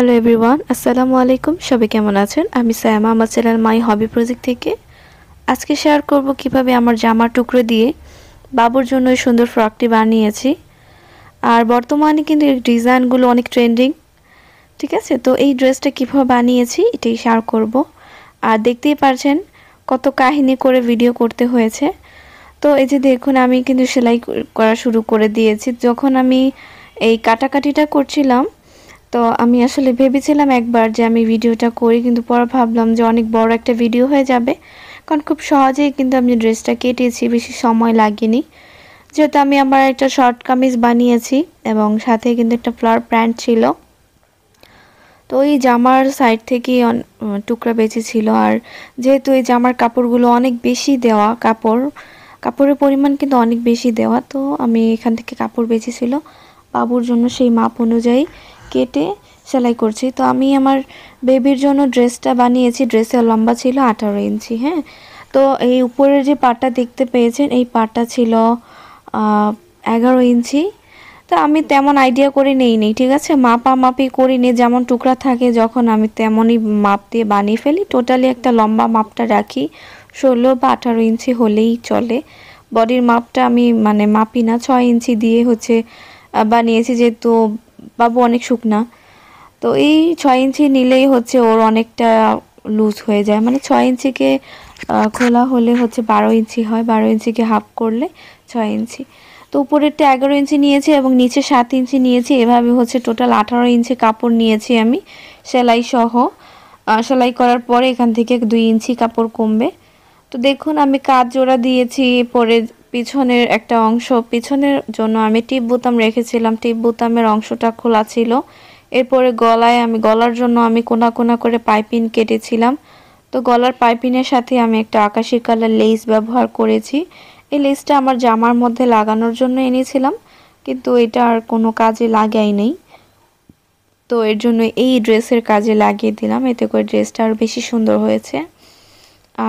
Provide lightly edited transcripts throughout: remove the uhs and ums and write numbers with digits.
Hello everyone, আসসালামু আলাইকুম। সবাই কেমন আছেন? আমি সায়মা, আমার চ্যানেল মাই হবি প্রজেক্ট থেকে আজকে শেয়ার করব কিভাবে আমার জামার টুকরো দিয়ে বাবুর জন্য এই সুন্দর ফ্রকটি বানিয়েছি। আর বর্তমানে কিন্তু এই ডিজাইনগুলো অনেক ট্রেন্ডিং, ঠিক আছে? তো এই ড্রেসটা কিভাবে বানিয়েছি এটাই শেয়ার করব। আর দেখতেই পারছেন কত কাহিনী করে ভিডিও করতে হয়েছে। তো এই যে দেখুন, আমি কিন্তু সেলাই করা শুরু করে দিয়েছি। যখন আমি এই কাটাকাটিটা করছিলাম, তো আমি আসলে ভেবেছিলাম একবার যে আমি ভিডিওটা করি, কিন্তু পরে ভাবলাম যে অনেক বড় একটা ভিডিও হয়ে যাবে, কারণ খুব সহজেই কিন্তু আমি ড্রেসটা কেটেছি, বেশি সময় লাগেনি। যেহেতু আমি আমার একটা শর্ট কামিজ বানিয়েছি এবং সাথে কিন্তু একটা ফ্লাওয়ার প্যান্ট ছিল, তো ওই জামার সাইড থেকেই টুকরা বেঁচেছিল। আর যেহেতু এই জামার কাপড়গুলো অনেক বেশি দেওয়া, কাপড়ের পরিমাণ কিন্তু অনেক বেশি দেওয়া, তো আমি এখান থেকে কাপড় বেঁচেছিল বাবুর জন্য সেই মাপ অনুযায়ী কেটে সেলাই করছি। তো আমি আমার বেবির জন্য ড্রেসটা বানিয়েছি। ড্রেসের লম্বা ছিল 18 ইঞ্চি। হ্যাঁ, তো এই উপরের যে পাটটা দেখতে পেয়েছেন, এই পাটটা ছিল 11 ইঞ্চি। তো আমি তেমন আইডিয়া করে নেই, ঠিক আছে? মাপামাপি করিনি, যেমন টুকরা থাকে যখন আমি তেমনই মাপ দিয়ে বানিয়ে ফেলি। টোটালি একটা লম্বা মাপটা রাখি, 16 বা 18 ইঞ্চি হলেই চলে। বডির মাপটা আমি মাপি না, 6 ইঞ্চি দিয়ে বানিয়েছি, যেহেতু বাবু অনেক শুকনা। তো এই 6 ইঞ্চি নিলেই ওর অনেকটা লুজ হয়ে যায়, 6 ইঞ্চিকে খোলা হলে 12 ইঞ্চি হয়, 12 ইঞ্চিকে হাফ করলে 6 ইঞ্চি। তো উপরেরটা 11 ইঞ্চি নিয়েছি এবং নিচে 7 ইঞ্চি নিয়েছি। এভাবে টোটাল 18 ইঞ্চি কাপড় নিয়েছি আমি সেলাই সহ। সেলাই করার পরে এখান থেকে 2 ইঞ্চি কাপড় কমবে। তো দেখুন, আমি কাজ জোড়া দিয়েছি। পরে পিছনের একটা অংশ, পিছনের জন্য আমি টিপ বোতাম রেখেছিলাম, টিপ বোতামের অংশটা খোলা ছিল। এরপরে গলার জন্য আমি কোনা কোনা করে পাইপিং কেটেছিলাম। তো গলার পাইপিংয়ের সাথে আমি একটা আকাশি কালার লেস ব্যবহার করেছি। এই লেসটা আমার জামার মধ্যে লাগানোর জন্য এনেছিলাম, কিন্তু এটা আর কোনো কাজে লাগাই নেই। তো এর জন্য এই ড্রেসের কাজে লাগিয়ে দিলাম, এতে করে ড্রেসটা আরও বেশি সুন্দর হয়েছে।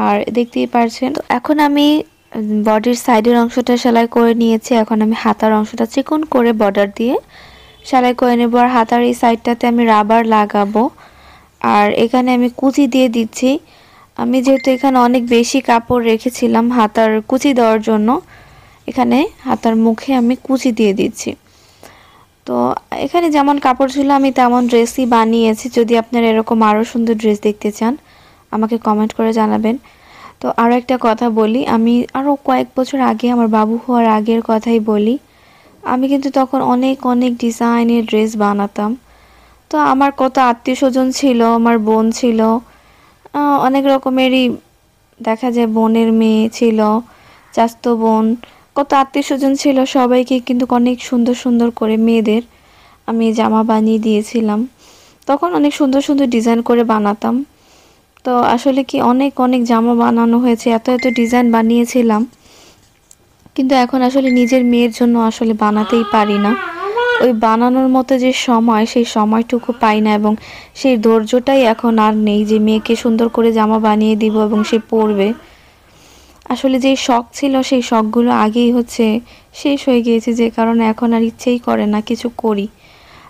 আর দেখতেই পারছেন, তো এখন আমি বডির সাইডের অংশটা সেলাই করে নিয়েছি। এখন আমি হাতার অংশটা চিকন করে বর্ডার দিয়ে সেলাই করে নেব। আর হাতার এই সাইডটাতে আমি রাবার লাগাবো। আর এখানে আমি কুচি দিয়ে দিচ্ছি। আমি যেহেতু এখানে অনেক বেশি কাপড় রেখেছিলাম হাতার কুচি দেওয়ার জন্য, এখানে হাতার মুখে আমি কুচি দিয়ে দিচ্ছি। তো এখানে যেমন কাপড় ছিল আমি তেমন ড্রেসই বানিয়েছি। যদি আপনারা এরকম আরও সুন্দর ড্রেস দেখতে চান, আমাকে কমেন্ট করে জানাবেন। তো আরও একটা কথা বলি, আমি আরও কয়েক বছর আগে, আমার বাবু হওয়ার আগের কথাই বলি, আমি কিন্তু তখন অনেক অনেক ডিজাইনের ড্রেস বানাতাম। তো আমার কত আত্মীয় স্বজন ছিল, আমার বোন ছিল, অনেক রকমেরই দেখা যায়, বোনের মেয়ে ছিল, চাচাতো বোন, কত আত্মীয় স্বজন ছিল। সবাইকে কিন্তু অনেক সুন্দর সুন্দর করে মেয়েদের আমি জামা বানিয়ে দিয়েছিলাম। তখন অনেক সুন্দর সুন্দর ডিজাইন করে বানাতাম। তো আসলে কি অনেক অনেক জামা বানানো হয়েছে, এত এত ডিজাইন বানিয়েছিলাম, কিন্তু এখন আসলে নিজের মেয়ের জন্য আসলে বানাতেই পারি না। ওই বানানোর মতো যে সময়, সেই সময়টুকু পাই না, এবং সেই ধৈর্যটাই এখন আর নেই যে মেয়েকে সুন্দর করে জামা বানিয়ে দিব এবং সে পরবে। আসলে যেই শখ ছিল, সেই শখগুলো আগেই শেষ হয়ে গিয়েছে, যে কারণে এখন আর ইচ্ছেই করে না কিছু করি।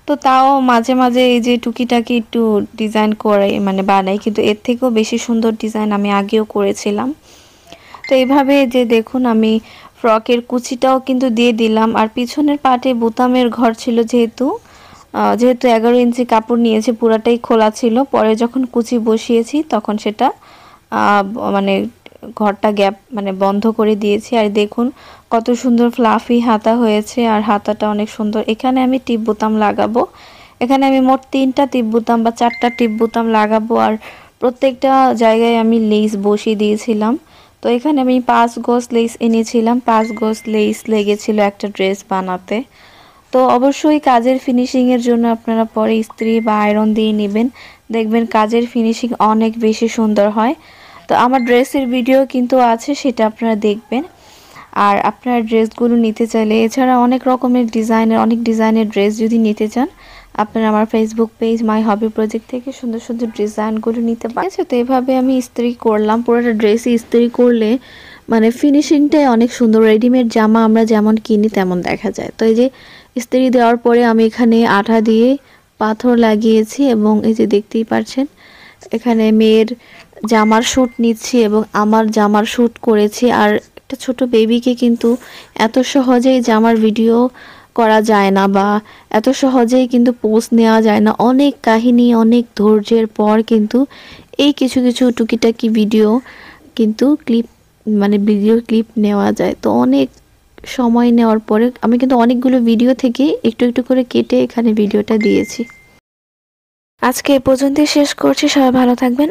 তো তাও মাঝে মাঝে এই যে টুকিটাকি একটু ডিজাইন করে বানাই, কিন্তু এর থেকেও বেশি সুন্দর ডিজাইন আমি আগেও করেছিলাম। তো এইভাবে যে দেখুন, আমি ফ্রকের কুচিটাও কিন্তু দিয়ে দিলাম। আর পিছনের পাটে বোতামের ঘর ছিল, যেহেতু 11 ইঞ্চি কাপড় নিয়েছে, পুরাটাই খোলা ছিল। পরে যখন কুচি বসিয়েছি তখন সেটা ঘরটা গ্যাপ বন্ধ করে দিয়েছি। আর দেখুন কত সুন্দর ফ্লাফি হাতা হয়েছে, আর হাতাটা অনেক সুন্দর। এখানে আমি টিপ বোতাম লাগাবো। এখানে আমি মোট 3টা টিপ বোতাম বা 4টা টিপ বোতাম লাগাবো। আর প্রত্যেকটা জায়গায় আমি লেস বসিয়ে দিয়েছিলাম। তো এখানে আমি 5 গজ লেস এনেছিলাম, 5 গজ লেস লেগেছিল একটা ড্রেস বানাতে। তো অবশ্যই কাজের ফিনিশিংয়ের জন্য আপনারা পরে ইস্ত্রি বা আয়রন দিয়ে নেবেন, দেখবেন কাজের ফিনিশিং অনেক বেশি সুন্দর হয়। তো আমার ড্রেসের ভিডিও কিন্তু আছে, সেটা আপনারা দেখবেন। আর আপনারা ড্রেসগুলো নিতে চাইলে, এছাড়া অনেক ডিজাইনের ড্রেস যদি নিতে চান, আপনারা আমার ফেসবুক পেজ মাই হবি প্রজেক্ট থেকে সুন্দর সুন্দর ডিজাইনগুলো নিতে পারেন। তো এভাবে আমি ইস্ত্রি করলাম। পুরোটা ড্রেসই ইস্ত্রি করলে ফিনিশিংটাই অনেক সুন্দর। রেডিমেড জামা আমরা যেমন কিনি তেমন দেখা যায়। তো এই যে ইস্ত্রি দেওয়ার পরে আমি এখানে আঠা দিয়ে পাথর লাগিয়েছি এবং এই যে দেখতেই পাচ্ছেন এখানে মেয়ের জামার শ্যুট নিচ্ছি এবং আমার জামার শ্যুট করেছি। আর একটা ছোট বেবিকে কিন্তু এত সহজেই জামার ভিডিও করা যায় না বা এত সহজেই কিন্তু পোস্ট নেওয়া যায় না। অনেক কাহিনী, অনেক ধৈর্যের পর কিন্তু এই কিছু কিছু টুকিটাকি ভিডিও কিন্তু ভিডিও ক্লিপ নেওয়া যায়। তো অনেক সময় নেওয়ার পরে আমি কিন্তু অনেকগুলো ভিডিও থেকে একটু একটু করে কেটে এখানে ভিডিওটা দিয়েছি। আজকে এ পর্যন্তই শেষ করছি। সবাই ভালো থাকবেন।